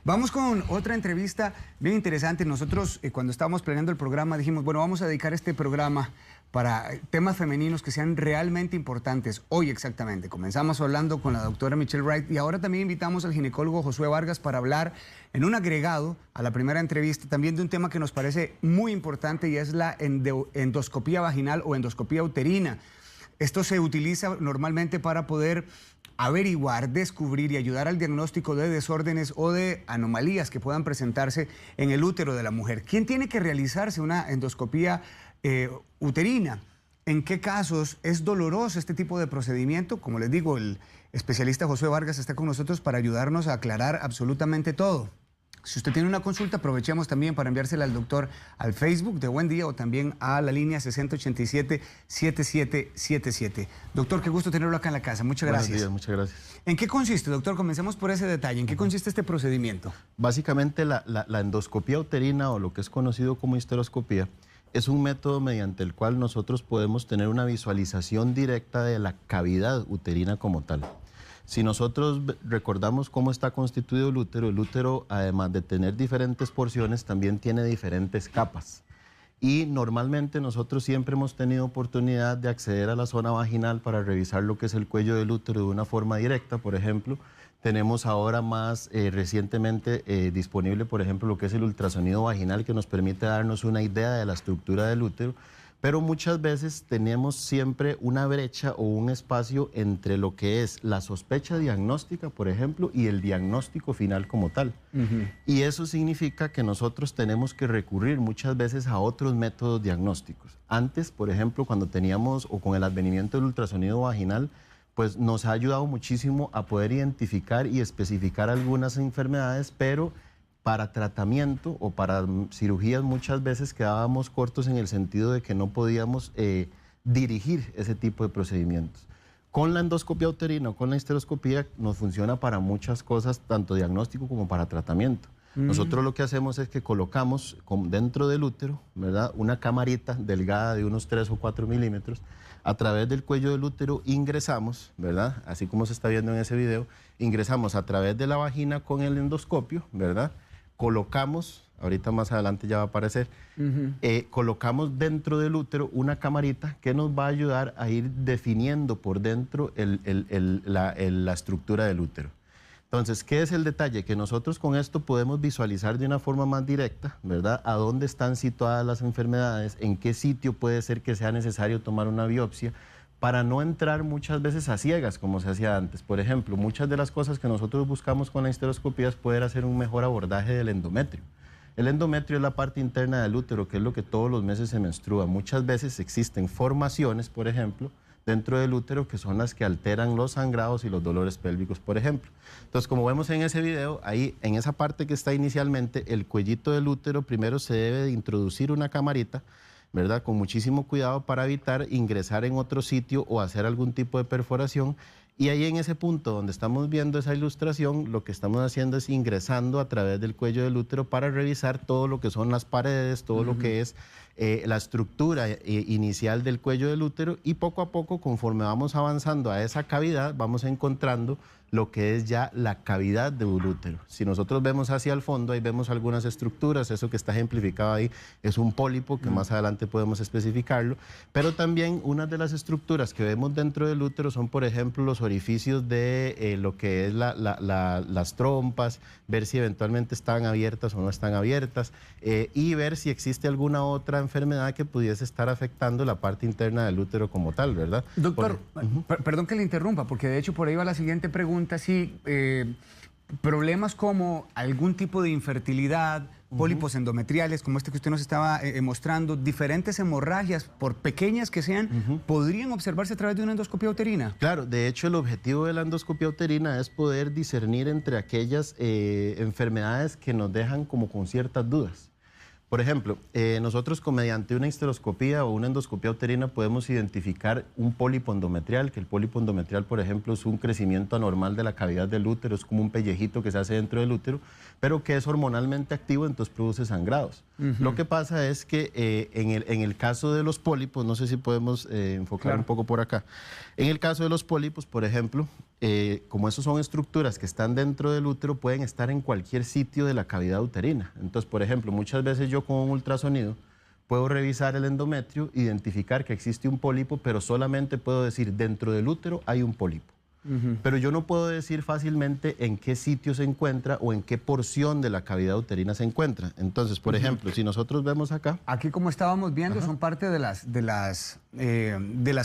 Vamos con otra entrevista bien interesante. Nosotros cuando estábamos planeando el programa dijimos, bueno, vamos a dedicar este programa para temas femeninos que sean realmente importantes. Hoy exactamente. Comenzamos hablando con la doctora Michelle Wright y ahora también invitamos al ginecólogo Josué Vargas para hablar en un agregado a la primera entrevista también de un tema que nos parece muy importante y es la endoscopía vaginal o endoscopía uterina. Esto se utiliza normalmente para poder averiguar, descubrir y ayudar al diagnóstico de desórdenes o de anomalías que puedan presentarse en el útero de la mujer. ¿Quién tiene que realizarse una endoscopía uterina? ¿En qué casos es doloroso este tipo de procedimiento? Como les digo, el especialista Josué Vargas está con nosotros para ayudarnos a aclarar absolutamente todo. Si usted tiene una consulta, aprovechemos también para enviársela al doctor al Facebook de Buen Día o también a la línea 6087-7777. Doctor, qué gusto tenerlo acá en la casa. Muchas gracias. Buenos días, muchas gracias. ¿En qué consiste, doctor? Comencemos por ese detalle. ¿En qué consiste este procedimiento? Básicamente la endoscopía uterina o lo que es conocido como histeroscopía es un método mediante el cual nosotros podemos tener una visualización directa de la cavidad uterina como tal. Si nosotros recordamos cómo está constituido el útero además de tener diferentes porciones también tiene diferentes capas. Y normalmente nosotros siempre hemos tenido oportunidad de acceder a la zona vaginal para revisar lo que es el cuello del útero de una forma directa, por ejemplo. Tenemos ahora más recientemente disponible, por ejemplo, lo que es el ultrasonido vaginal que nos permite darnos una idea de la estructura del útero. Pero muchas veces tenemos siempre una brecha o un espacio entre lo que es la sospecha diagnóstica, por ejemplo, y el diagnóstico final como tal. Y eso significa que nosotros tenemos que recurrir muchas veces a otros métodos diagnósticos. Antes, por ejemplo, cuando teníamos o con el advenimiento del ultrasonido vaginal, pues nos ha ayudado muchísimo a poder identificar y especificar algunas enfermedades, pero para tratamiento o para cirugías muchas veces quedábamos cortos en el sentido de que no podíamos dirigir ese tipo de procedimientos. Con la endoscopia uterina o con la histeroscopía nos funciona para muchas cosas, tanto diagnóstico como para tratamiento. Nosotros lo que hacemos es que colocamos dentro del útero, ¿verdad?, una camarita delgada de unos 3 o 4 milímetros. A través del cuello del útero ingresamos, ¿verdad?, así como se está viendo en ese video, ingresamos a través de la vagina con el endoscopio, ¿verdad?, colocamos, ahorita más adelante ya va a aparecer, colocamos dentro del útero una camarita que nos va a ayudar a ir definiendo por dentro la estructura del útero. Entonces, ¿qué es el detalle? Que nosotros con esto podemos visualizar de una forma más directa, ¿verdad?, a dónde están situadas las enfermedades, en qué sitio puede ser que sea necesario tomar una biopsia, para no entrar muchas veces a ciegas, como se hacía antes. Por ejemplo, muchas de las cosas que nosotros buscamos con la histeroscopía es poder hacer un mejor abordaje del endometrio. El endometrio es la parte interna del útero, que es lo que todos los meses se menstrua. Muchas veces existen formaciones, por ejemplo, dentro del útero, que son las que alteran los sangrados y los dolores pélvicos, por ejemplo. Entonces, como vemos en ese video, ahí en esa parte que está inicialmente, el cuellito del útero, primero se debe de introducir una camarita, ¿verdad?, con muchísimo cuidado para evitar ingresar en otro sitio o hacer algún tipo de perforación. Y ahí en ese punto donde estamos viendo esa ilustración, lo que estamos haciendo es ingresando a través del cuello del útero para revisar todo lo que son las paredes, todo lo que es la estructura inicial del cuello del útero, y poco a poco, conforme vamos avanzando a esa cavidad, vamos encontrando lo que es ya la cavidad del útero. Si nosotros vemos hacia el fondo, ahí vemos algunas estructuras, eso que está ejemplificado ahí es un pólipo, que más adelante podemos especificarlo, pero también una de las estructuras que vemos dentro del útero son, por ejemplo, los orificios de lo que es las trompas, ver si eventualmente están abiertas o no están abiertas, y ver si existe alguna otra enfermedad que pudiese estar afectando la parte interna del útero como tal, ¿verdad? Doctor, perdón que le interrumpa, porque de hecho por ahí va la siguiente pregunta. Sí, problemas como algún tipo de infertilidad, pólipos endometriales, como este que usted nos estaba mostrando, diferentes hemorragias, por pequeñas que sean, ¿podrían observarse a través de una endoscopia uterina? Claro, de hecho el objetivo de la endoscopia uterina es poder discernir entre aquellas enfermedades que nos dejan como con ciertas dudas. Por ejemplo, nosotros mediante una histeroscopía o una endoscopia uterina podemos identificar un pólipo endometrial, que el pólipo endometrial, por ejemplo, es un crecimiento anormal de la cavidad del útero, es como un pellejito que se hace dentro del útero, pero que es hormonalmente activo, entonces produce sangrados. Lo que pasa es que en el caso de los pólipos, no sé si podemos enfocar un poco por acá. En el caso de los pólipos, por ejemplo, como esos son estructuras que están dentro del útero, pueden estar en cualquier sitio de la cavidad uterina. Entonces, por ejemplo, muchas veces yo con un ultrasonido puedo revisar el endometrio, identificar que existe un pólipo, pero solamente puedo decir dentro del útero hay un pólipo. Pero yo no puedo decir fácilmente en qué sitio se encuentra o en qué porción de la cavidad uterina se encuentra. Entonces, por ejemplo, si nosotros vemos acá... Aquí, como estábamos viendo, son parte de las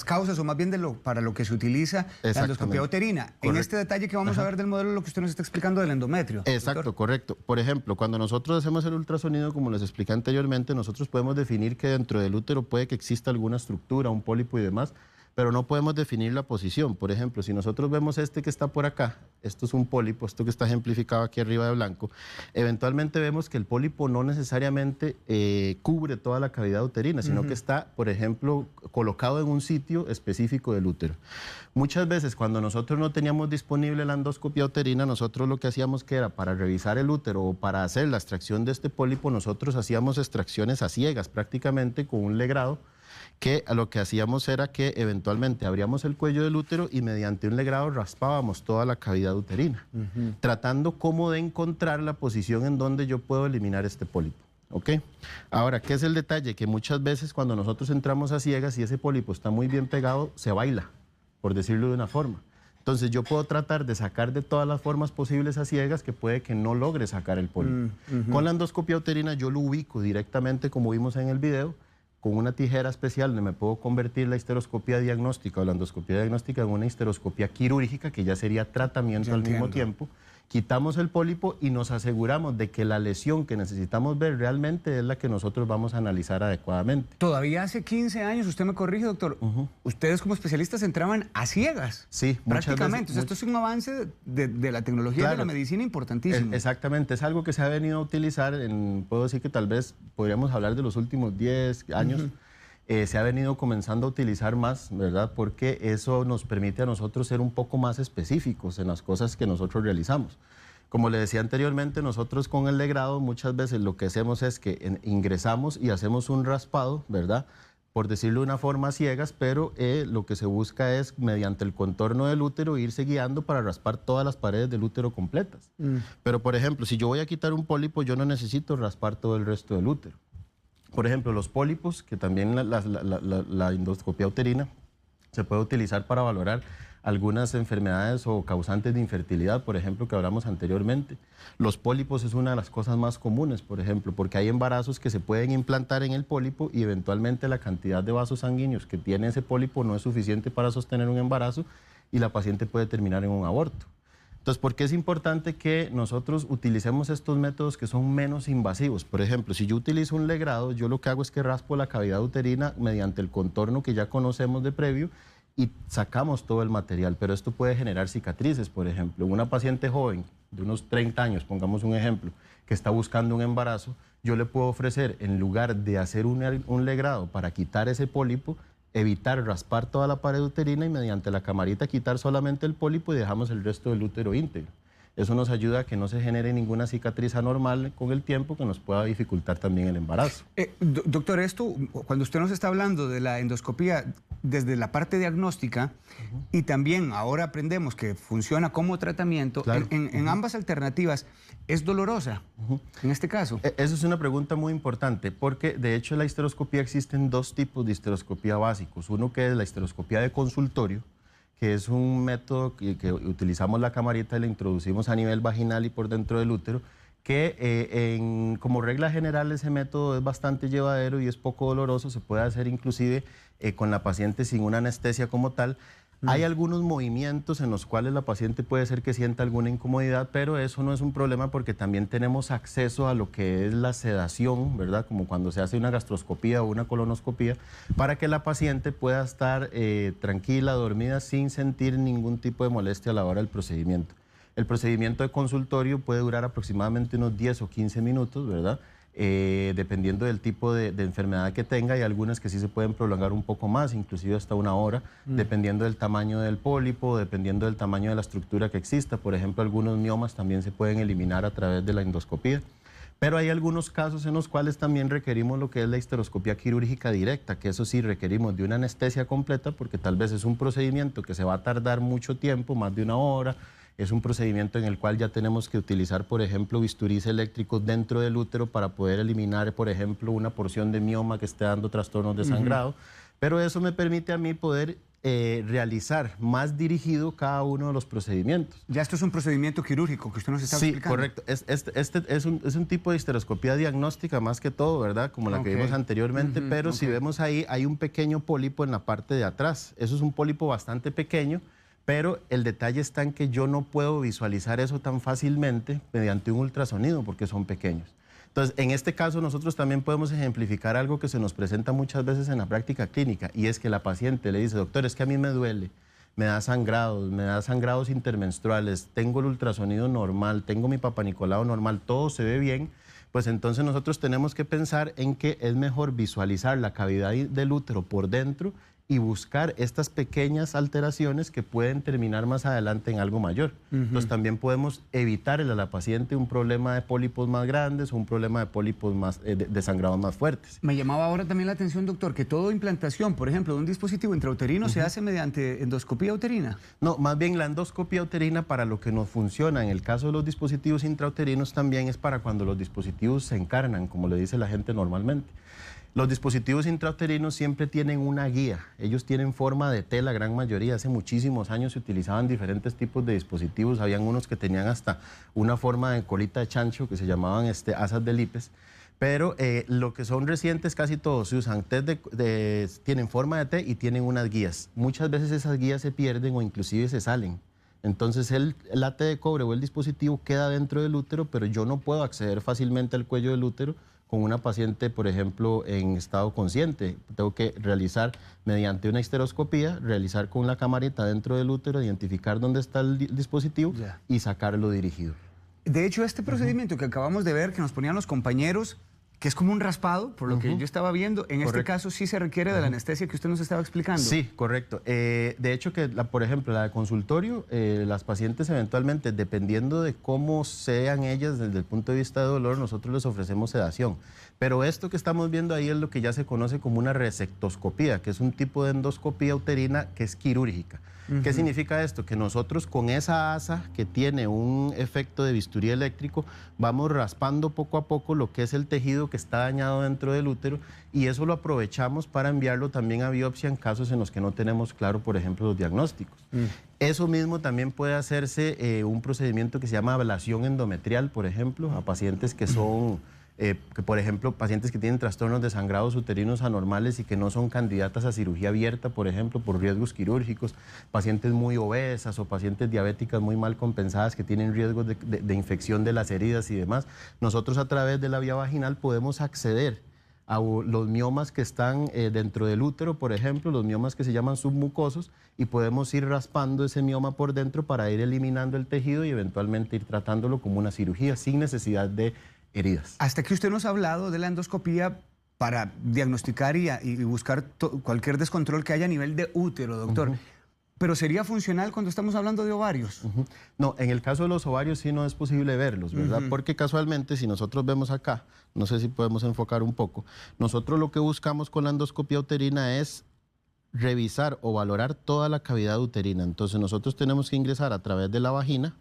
causas, o más bien para lo que se utiliza la endoscopia uterina. Correcto. En este detalle que vamos a ver del modelo, lo que usted nos está explicando del endometrio. Exacto, doctor. Correcto. Por ejemplo, cuando nosotros hacemos el ultrasonido, como les expliqué anteriormente, nosotros podemos definir que dentro del útero puede que exista alguna estructura, un pólipo y demás, pero no podemos definir la posición. Por ejemplo, si nosotros vemos este que está por acá, esto es un pólipo, esto que está ejemplificado aquí arriba de blanco, eventualmente vemos que el pólipo no necesariamente cubre toda la cavidad uterina, sino que está, por ejemplo, colocado en un sitio específico del útero. Muchas veces cuando nosotros no teníamos disponible la endoscopia uterina, nosotros lo que hacíamos que era para revisar el útero o para hacer la extracción de este pólipo, nosotros hacíamos extracciones a ciegas prácticamente con un legrado, que lo que hacíamos era que eventualmente abríamos el cuello del útero y mediante un legrado raspábamos toda la cavidad uterina, tratando como de encontrar la posición en donde yo puedo eliminar este pólipo. ¿Ok? Ahora, ¿qué es el detalle? Que muchas veces cuando nosotros entramos a ciegas y ese pólipo está muy bien pegado, se baila, por decirlo de una forma. Entonces yo puedo tratar de sacar de todas las formas posibles a ciegas que puede que no logre sacar el pólipo. Con la endoscopia uterina yo lo ubico directamente, como vimos en el video, con una tijera especial donde me puedo convertir la histeroscopia diagnóstica o la endoscopia diagnóstica en una histeroscopia quirúrgica, que ya sería tratamiento al mismo tiempo. Quitamos el pólipo y nos aseguramos de que la lesión que necesitamos ver realmente es la que nosotros vamos a analizar adecuadamente. Todavía hace 15 años, usted me corrige, doctor, ustedes como especialistas entraban a ciegas. Sí, prácticamente. Esto es un avance de la tecnología y de la medicina importantísimo. Exactamente, es algo que se ha venido a utilizar, puedo decir que tal vez podríamos hablar de los últimos 10 años. Se ha venido comenzando a utilizar más, ¿verdad? Porque eso nos permite a nosotros ser un poco más específicos en las cosas que nosotros realizamos. Como le decía anteriormente, nosotros con el legrado muchas veces lo que hacemos es que ingresamos y hacemos un raspado, ¿verdad? Por decirlo de una forma ciegas, pero lo que se busca es, mediante el contorno del útero, irse guiando para raspar todas las paredes del útero completas. Pero, por ejemplo, si yo voy a quitar un pólipo, yo no necesito raspar todo el resto del útero. Por ejemplo, los pólipos, que también la endoscopia uterina se puede utilizar para valorar algunas enfermedades o causantes de infertilidad, por ejemplo, que hablamos anteriormente. Los pólipos es una de las cosas más comunes, por ejemplo, porque hay embarazos que se pueden implantar en el pólipo y eventualmente la cantidad de vasos sanguíneos que tiene ese pólipo no es suficiente para sostener un embarazo y la paciente puede terminar en un aborto. Entonces, ¿por qué es importante que nosotros utilicemos estos métodos que son menos invasivos? Por ejemplo, si yo utilizo un legrado, yo lo que hago es que raspo la cavidad uterina mediante el contorno que ya conocemos de previo y sacamos todo el material, pero esto puede generar cicatrices, por ejemplo. Una paciente joven de unos 30 años, pongamos un ejemplo, que está buscando un embarazo, yo le puedo ofrecer, en lugar de hacer un legrado para quitar ese pólipo, evitar raspar toda la pared uterina y mediante la camarita quitar solamente el pólipo y dejamos el resto del útero íntegro. Eso nos ayuda a que no se genere ninguna cicatriz anormal con el tiempo que nos pueda dificultar también el embarazo. Doctor, esto, cuando usted nos está hablando de la endoscopía desde la parte diagnóstica y también ahora aprendemos que funciona como tratamiento, en ambas alternativas, ¿es dolorosa en este caso? Eso es una pregunta muy importante porque de hecho en la histeroscopía existen dos tipos de histeroscopía básicos. Uno que es la histeroscopía de consultorio, que es un método que utilizamos la camarita y la introducimos a nivel vaginal y por dentro del útero, que como regla general ese método es bastante llevadero y es poco doloroso, se puede hacer inclusive con la paciente sin una anestesia como tal. Hay algunos movimientos en los cuales la paciente puede ser que sienta alguna incomodidad, pero eso no es un problema porque también tenemos acceso a lo que es la sedación, ¿verdad? Como cuando se hace una gastroscopía o una colonoscopía, para que la paciente pueda estar tranquila, dormida, sin sentir ningún tipo de molestia a la hora del procedimiento. El procedimiento de consultorio puede durar aproximadamente unos 10 o 15 minutos, ¿verdad? Dependiendo del tipo de enfermedad que tenga, hay algunas que sí se pueden prolongar un poco más, inclusive hasta una hora, dependiendo del tamaño del pólipo, dependiendo del tamaño de la estructura que exista. Por ejemplo, algunos miomas también se pueden eliminar a través de la endoscopía. Pero hay algunos casos en los cuales también requerimos lo que es la histeroscopía quirúrgica directa, que eso sí requerimos de una anestesia completa, porque tal vez es un procedimiento que se va a tardar mucho tiempo, más de 1 hora. Es un procedimiento en el cual ya tenemos que utilizar, por ejemplo, bisturís eléctricos dentro del útero para poder eliminar, por ejemplo, una porción de mioma que esté dando trastornos de sangrado. Pero eso me permite a mí poder realizar más dirigido cada uno de los procedimientos. Ya esto es un procedimiento quirúrgico que usted nos está explicando. Sí, correcto. Este es un tipo de histeroscopía diagnóstica más que todo, ¿verdad? Como la que vimos anteriormente, pero si vemos ahí, hay un pequeño pólipo en la parte de atrás. Eso es un pólipo bastante pequeño, pero el detalle está en que yo no puedo visualizar eso tan fácilmente mediante un ultrasonido porque son pequeños. Entonces, en este caso nosotros también podemos ejemplificar algo que se nos presenta muchas veces en la práctica clínica, y es que la paciente le dice: doctor, es que a mí me duele, me da sangrados intermenstruales, tengo el ultrasonido normal, tengo mi Papá Nicolau normal, todo se ve bien. Pues entonces nosotros tenemos que pensar en que es mejor visualizar la cavidad del útero por dentro y buscar estas pequeñas alteraciones que pueden terminar más adelante en algo mayor. Entonces también podemos evitarle a la paciente un problema de pólipos más grandes o un problema de pólipos más, de sangrados más fuertes. Me llamaba ahora también la atención, doctor, que toda implantación, por ejemplo, de un dispositivo intrauterino se hace mediante endoscopía uterina. No, más bien la endoscopía uterina, para lo que nos funciona en el caso de los dispositivos intrauterinos, también es para cuando los dispositivos se encarnan, como le dice la gente normalmente. Los dispositivos intrauterinos siempre tienen una guía. Ellos tienen forma de T, la gran mayoría. Hace muchísimos años se utilizaban diferentes tipos de dispositivos. Habían unos que tenían hasta una forma de colita de chancho, que se llamaban asas de Lipes. Pero lo que son recientes, casi todos se usan tienen forma de T y tienen unas guías. Muchas veces esas guías se pierden o inclusive se salen. Entonces el late de cobre o el dispositivo queda dentro del útero, pero yo no puedo acceder fácilmente al cuello del útero con una paciente, por ejemplo, en estado consciente. Tengo que realizar mediante una histeroscopía, realizar con la camarita dentro del útero, identificar dónde está el dispositivo y sacarlo dirigido. De hecho, este procedimiento que acabamos de ver, que nos ponían los compañeros, que es como un raspado, por lo que yo estaba viendo, en este caso sí se requiere de la anestesia que usted nos estaba explicando. Sí, correcto. De hecho, por ejemplo, la de consultorio, las pacientes eventualmente, dependiendo de cómo sean ellas desde el punto de vista de dolor, nosotros les ofrecemos sedación. Pero esto que estamos viendo ahí es lo que ya se conoce como una resectoscopía, que es un tipo de endoscopía uterina que es quirúrgica. ¿Qué significa esto? Que nosotros con esa asa que tiene un efecto de bisturí eléctrico vamos raspando poco a poco lo que es el tejido que está dañado dentro del útero, y eso lo aprovechamos para enviarlo también a biopsia en casos en los que no tenemos claro, por ejemplo, los diagnósticos. Eso mismo también puede hacerse un procedimiento que se llama ablación endometrial, por ejemplo, a pacientes que son... que por ejemplo, pacientes que tienen trastornos de sangrados uterinos anormales y que no son candidatas a cirugía abierta, por ejemplo, por riesgos quirúrgicos, pacientes muy obesas o pacientes diabéticas muy mal compensadas que tienen riesgos de infección de las heridas y demás. Nosotros a través de la vía vaginal podemos acceder a los miomas que están dentro del útero, por ejemplo, los miomas que se llaman submucosos, y podemos ir raspando ese mioma por dentro para ir eliminando el tejido y eventualmente ir tratándolo como una cirugía sin necesidad de heridas. Hasta que usted nos ha hablado de la endoscopía para diagnosticar y buscar cualquier descontrol que haya a nivel de útero, doctor. ¿Pero sería funcional cuando estamos hablando de ovarios? No, en el caso de los ovarios sí no es posible verlos, ¿verdad? Porque casualmente, si nosotros vemos acá, no sé si podemos enfocar un poco, nosotros lo que buscamos con la endoscopía uterina es revisar o valorar toda la cavidad uterina. Entonces nosotros tenemos que ingresar a través de la vagina,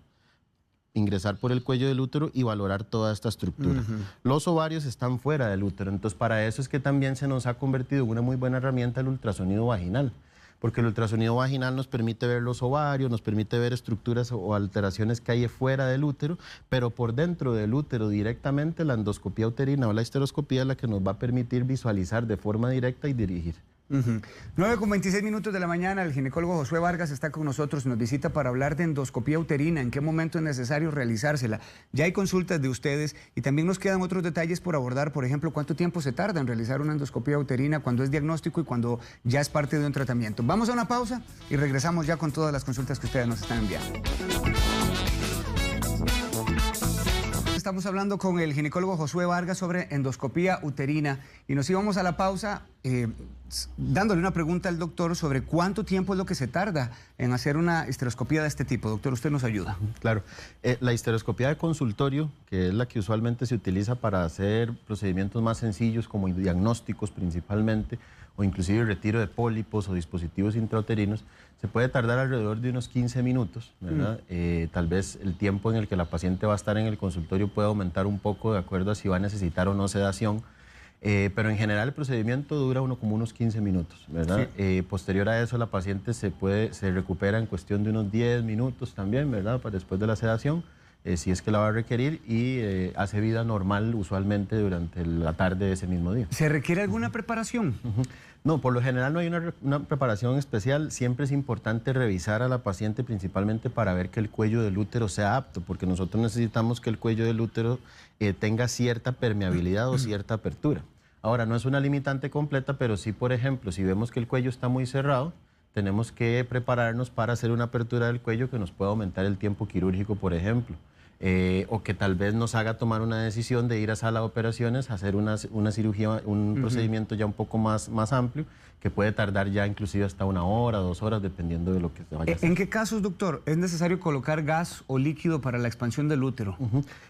ingresar por el cuello del útero y valorar toda esta estructura. Los ovarios están fuera del útero, entonces para eso es que también se nos ha convertido en una muy buena herramienta el ultrasonido vaginal, porque el ultrasonido vaginal nos permite ver los ovarios, nos permite ver estructuras o alteraciones que hay fuera del útero, pero por dentro del útero directamente la endoscopía uterina o la histeroscopía es la que nos va a permitir visualizar de forma directa y dirigir. 9:26 de la mañana, el ginecólogo Josué Vargas está con nosotros, nos visita para hablar de endoscopía uterina, en qué momento es necesario realizársela. Ya hay consultas de ustedes y también nos quedan otros detalles por abordar, por ejemplo, cuánto tiempo se tarda en realizar una endoscopía uterina, cuando es diagnóstico y cuando ya es parte de un tratamiento. Vamos a una pausa y regresamos ya con todas las consultas que ustedes nos están enviando. Estamos hablando con el ginecólogo Josué Vargas sobre endoscopía uterina y nos íbamos a la pausa dándole una pregunta al doctor sobre cuánto tiempo es lo que se tarda en hacer una histeroscopía de este tipo. Doctor, usted nos ayuda. Claro. La histeroscopía de consultorio, que es la que usualmente se utiliza para hacer procedimientos más sencillos como diagnósticos principalmente, o inclusive retiro de pólipos o dispositivos intrauterinos, se puede tardar alrededor de unos 15 minutos, ¿verdad? Tal vez el tiempo en el que la paciente va a estar en el consultorio puede aumentar un poco de acuerdo a si va a necesitar o no sedación. Pero en general el procedimiento dura como unos 15 minutos, ¿verdad? Sí. Posterior a eso la paciente se recupera en cuestión de unos 10 minutos también, ¿verdad? Después de la sedación, si es que la va a requerir, y hace vida normal usualmente durante la tarde de ese mismo día. ¿Se requiere alguna preparación? No, por lo general no hay una preparación especial. Siempre es importante revisar a la paciente principalmente para ver que el cuello del útero sea apto, porque nosotros necesitamos que el cuello del útero tenga cierta permeabilidad o cierta apertura. Ahora, no es una limitante completa, pero sí, por ejemplo, si vemos que el cuello está muy cerrado, tenemos que prepararnos para hacer una apertura del cuello que nos pueda aumentar el tiempo quirúrgico, por ejemplo. O que tal vez nos haga tomar una decisión de ir a sala de operaciones, hacer una cirugía, un procedimiento ya un poco más amplio, que puede tardar ya inclusive hasta 1 hora, 2 horas, dependiendo de lo que se vaya a hacer. ¿En qué casos, doctor, es necesario colocar gas o líquido para la expansión del útero?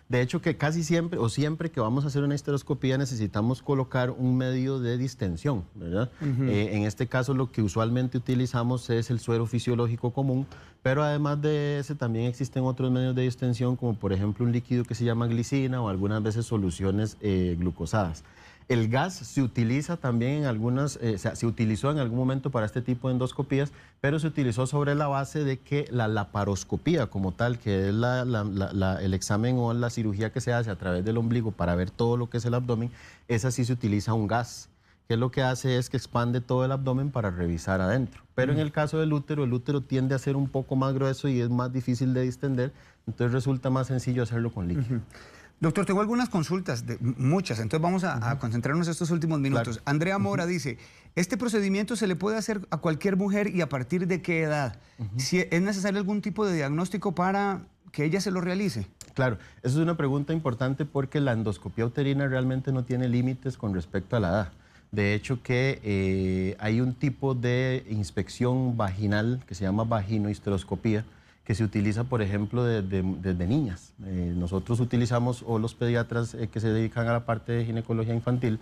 De hecho, que casi siempre o siempre que vamos a hacer una histeroscopía necesitamos colocar un medio de distensión, ¿verdad? En este caso lo que usualmente utilizamos es el suero fisiológico común, pero además de ese también existen otros medios de distensión, como por ejemplo un líquido que se llama glicina o algunas veces soluciones glucosadas. El gas se utiliza también en algunas, se utilizó en algún momento para este tipo de endoscopías, pero se utilizó sobre la base de que la laparoscopía como tal, que es el examen o la cirugía que se hace a través del ombligo para ver todo lo que es el abdomen, esa sí se utiliza un gas, que lo que hace es que expande todo el abdomen para revisar adentro. Pero en el caso del útero, el útero tiende a ser un poco más grueso y es más difícil de distender, entonces resulta más sencillo hacerlo con líquido. Doctor, tengo algunas consultas, muchas, entonces vamos a concentrarnos estos últimos minutos. Claro. Andrea Mora dice, ¿este procedimiento se le puede hacer a cualquier mujer y a partir de qué edad? Si ¿Es necesario algún tipo de diagnóstico para que ella se lo realice? Claro, esa es una pregunta importante porque la endoscopía uterina realmente no tiene límites con respecto a la edad. De hecho que hay un tipo de inspección vaginal que se llama vaginohisteroscopía, que se utiliza, por ejemplo, desde niñas. Nosotros utilizamos, o los pediatras que se dedican a la parte de ginecología infantil,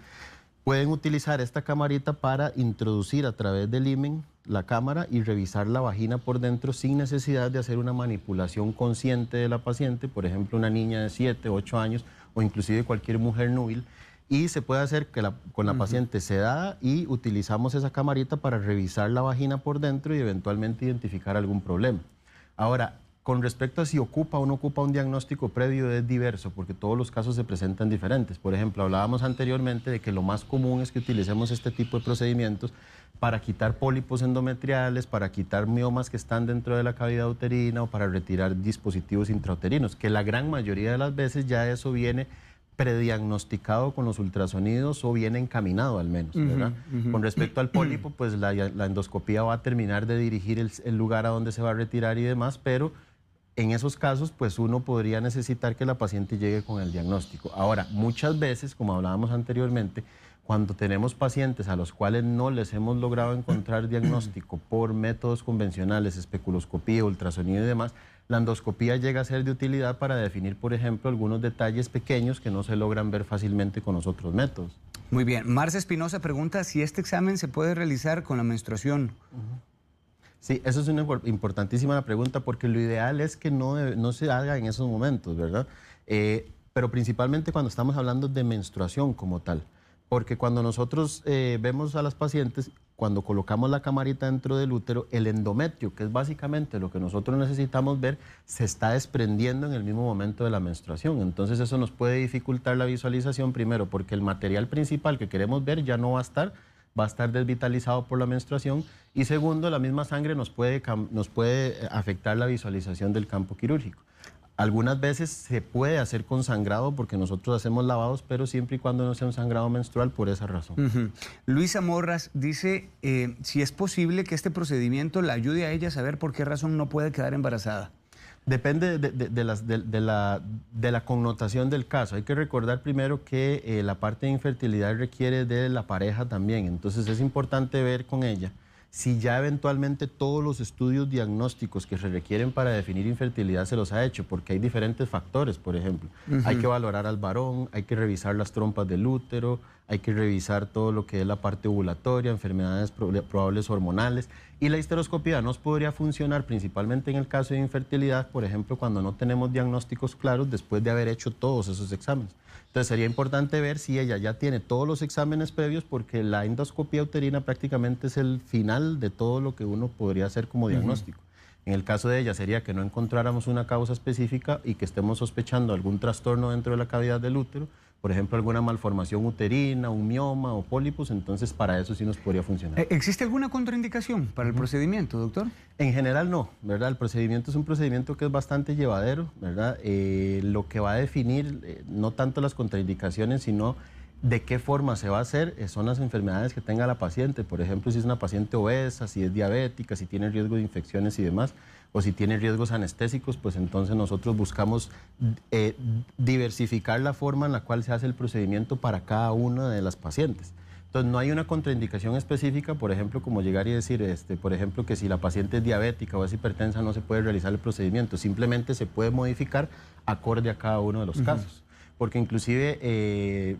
pueden utilizar esta camarita para introducir a través del himen la cámara y revisar la vagina por dentro sin necesidad de hacer una manipulación consciente de la paciente, por ejemplo, una niña de 7, 8 años o inclusive cualquier mujer núbil. Y se puede hacer que con la paciente sedada y utilizamos esa camarita para revisar la vagina por dentro y eventualmente identificar algún problema. Ahora, con respecto a si ocupa o no ocupa un diagnóstico previo, es diverso, porque todos los casos se presentan diferentes. Por ejemplo, hablábamos anteriormente de que lo más común es que utilicemos este tipo de procedimientos para quitar pólipos endometriales, para quitar miomas que están dentro de la cavidad uterina o para retirar dispositivos intrauterinos, que la gran mayoría de las veces ya eso viene prediagnosticado con los ultrasonidos o bien encaminado al menos, ¿verdad? Con respecto al pólipo, pues la endoscopía va a terminar de dirigir el lugar a donde se va a retirar y demás, pero en esos casos, pues uno podría necesitar que la paciente llegue con el diagnóstico. Ahora, muchas veces, como hablábamos anteriormente, cuando tenemos pacientes a los cuales no les hemos logrado encontrar diagnóstico por métodos convencionales, especuloscopía, ultrasonido y demás, la endoscopía llega a ser de utilidad para definir, por ejemplo, algunos detalles pequeños que no se logran ver fácilmente con los otros métodos. Muy bien. Marcia Espinosa pregunta si este examen se puede realizar con la menstruación. Sí, eso es una importantísima pregunta porque lo ideal es que no se haga en esos momentos, ¿verdad? Pero principalmente cuando estamos hablando de menstruación como tal. Porque cuando nosotros vemos a las pacientes, cuando colocamos la camarita dentro del útero, el endometrio, que es básicamente lo que nosotros necesitamos ver, se está desprendiendo en el mismo momento de la menstruación. Entonces eso nos puede dificultar la visualización, primero, porque el material principal que queremos ver ya no va a estar desvitalizado por la menstruación, y segundo, la misma sangre nos puede afectar la visualización del campo quirúrgico. Algunas veces se puede hacer con sangrado porque nosotros hacemos lavados, pero siempre y cuando no sea un sangrado menstrual por esa razón. Luisa Morras dice si es posible que este procedimiento la ayude a ella a saber por qué razón no puede quedar embarazada. Depende de la connotación del caso. Hay que recordar primero que la parte de infertilidad requiere de la pareja también. Entonces es importante ver con ella si ya eventualmente todos los estudios diagnósticos que se requieren para definir infertilidad se los ha hecho, porque hay diferentes factores, por ejemplo. Hay que valorar al varón, hay que revisar las trompas del útero, hay que revisar todo lo que es la parte ovulatoria, enfermedades probables hormonales. Y la histeroscopía nos podría funcionar principalmente en el caso de infertilidad, por ejemplo, cuando no tenemos diagnósticos claros después de haber hecho todos esos exámenes. Entonces sería importante ver si ella ya tiene todos los exámenes previos, porque la endoscopía uterina prácticamente es el final de todo lo que uno podría hacer como diagnóstico. En el caso de ella sería que no encontráramos una causa específica y que estemos sospechando algún trastorno dentro de la cavidad del útero, por ejemplo, alguna malformación uterina, un mioma o pólipos, entonces para eso sí nos podría funcionar. ¿Existe alguna contraindicación para el procedimiento, doctor? En general no, ¿verdad? El procedimiento es un procedimiento que es bastante llevadero, ¿verdad? Lo que va a definir no tanto las contraindicaciones, sino de qué forma se va a hacer son las enfermedades que tenga la paciente. Por ejemplo, si es una paciente obesa, si es diabética, si tiene riesgo de infecciones y demás, o si tiene riesgos anestésicos, pues entonces nosotros buscamos diversificar la forma en la cual se hace el procedimiento para cada una de las pacientes. Entonces, no hay una contraindicación específica, por ejemplo, como llegar y decir, por ejemplo, que si la paciente es diabética o es hipertensa no se puede realizar el procedimiento, simplemente se puede modificar acorde a cada uno de los casos. Porque inclusive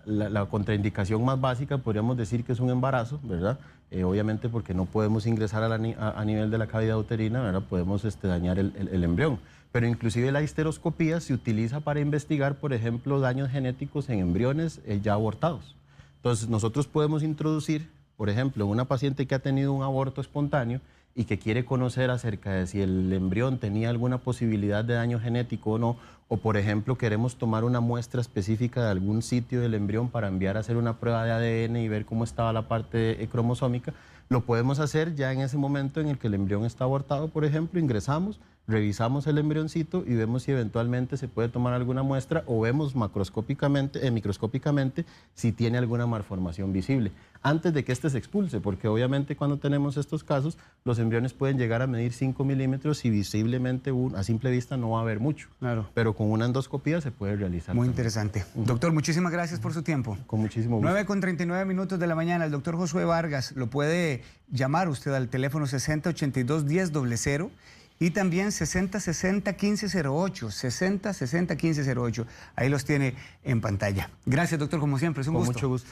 la contraindicación más básica podríamos decir que es un embarazo, ¿verdad? Obviamente porque no podemos ingresar a nivel de la cavidad uterina, ¿verdad? Podemos dañar el embrión. Pero inclusive la histeroscopía se utiliza para investigar, por ejemplo, daños genéticos en embriones ya abortados. Entonces nosotros podemos introducir, por ejemplo, una paciente que ha tenido un aborto espontáneo y que quiere conocer acerca de si el embrión tenía alguna posibilidad de daño genético o no, o por ejemplo queremos tomar una muestra específica de algún sitio del embrión para enviar a hacer una prueba de ADN y ver cómo estaba la parte cromosómica, lo podemos hacer ya en ese momento en el que el embrión está abortado, por ejemplo, ingresamos, revisamos el embrioncito y vemos si eventualmente se puede tomar alguna muestra o vemos microscópicamente si tiene alguna malformación visible, antes de que éste se expulse, porque obviamente cuando tenemos estos casos, los embriones pueden llegar a medir 5 milímetros y visiblemente a simple vista no va a haber mucho. Claro. Pero con una endoscopía se puede realizar. Muy interesante. Doctor, muchísimas gracias por su tiempo. Con muchísimo gusto. 9:39 de la mañana, el doctor Josué Vargas. Lo puede llamar usted al teléfono 6082-1000 y también 6060-1508, 6060-1508. Ahí los tiene en pantalla. Gracias, doctor, como siempre, es un gusto. Con mucho gusto.